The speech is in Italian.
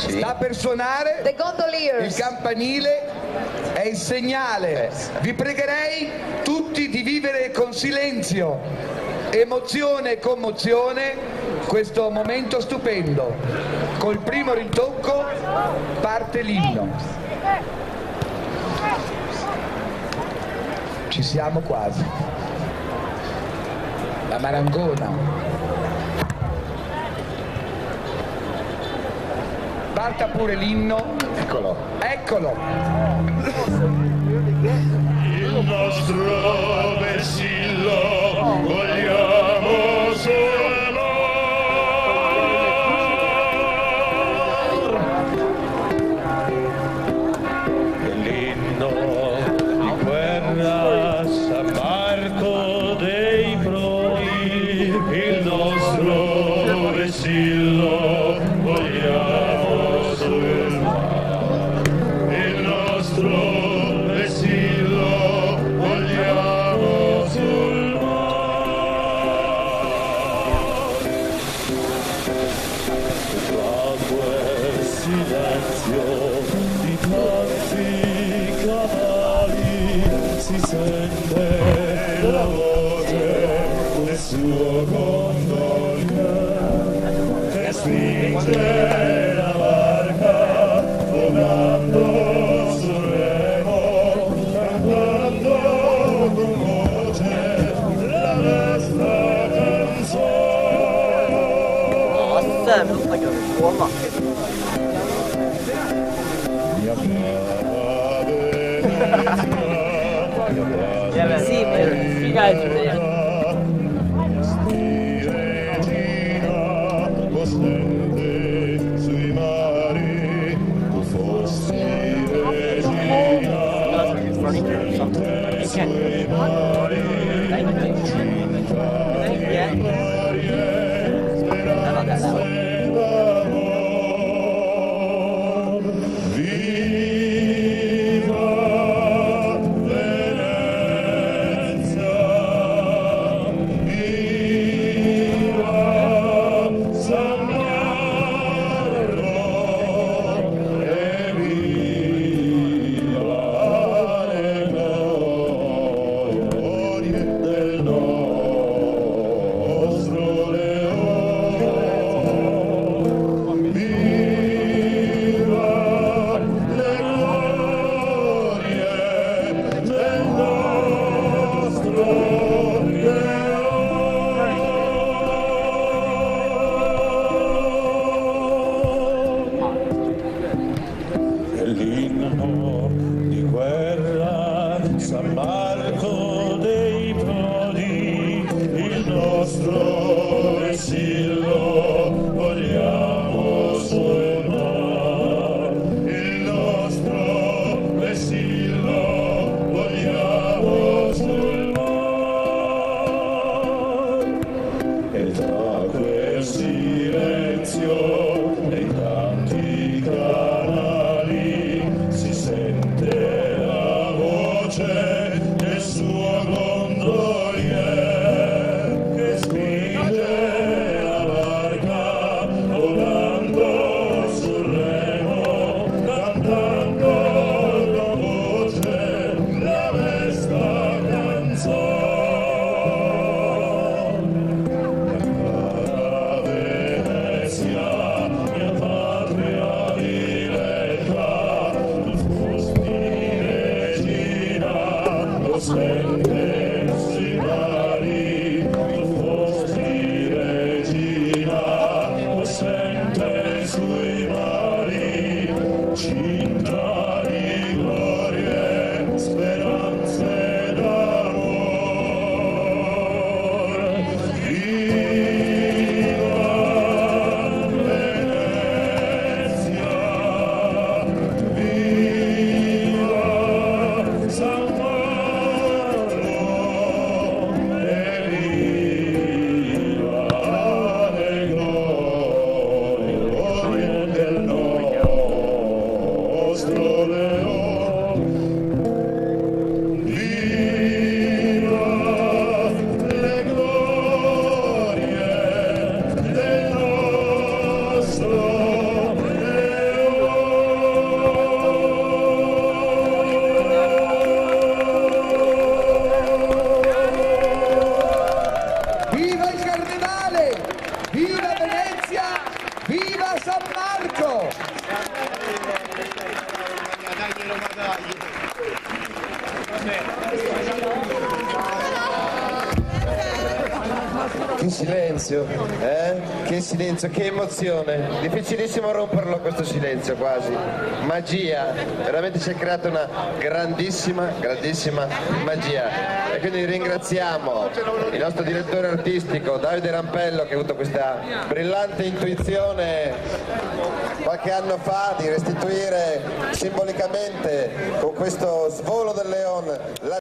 Sta per suonare il campanile, è il segnale. Vi pregherei tutti di vivere con silenzio, emozione e commozione questo momento stupendo. Col primo rintocco parte l'inno. Ci siamo quasi. La Marangona. Parta pure l'inno. Eccolo. Eccolo. Il nostro vessillo vogliamo solo. L'inno di guerra San Marco dei Proi, il nostro vessillo vogliamo. Il nostro vessillo vogliamo sul mare. Tra quel silenzio di tanti canali si sente la voce del suo condoglio che spinge la barca volando sul remo, cantando con voce la nostra canzone. Nossa, meu pai, porra. Sì, figati, vediamo. Sui mari, tu fossi regina, sui mari, cinta di glorie, speranza ed amor. Viva Venezia, viva San Marco e viva le glorie Che silenzio, che silenzio, che emozione. Difficilissimo romperlo questo silenzio quasi. Magia, veramente si è creata una grandissima magia. E quindi ringraziamo il nostro direttore artistico Davide Rampello, che ha avuto questa brillante intuizione qualche anno fa di restituire simbolicamente con questo svolo del leone la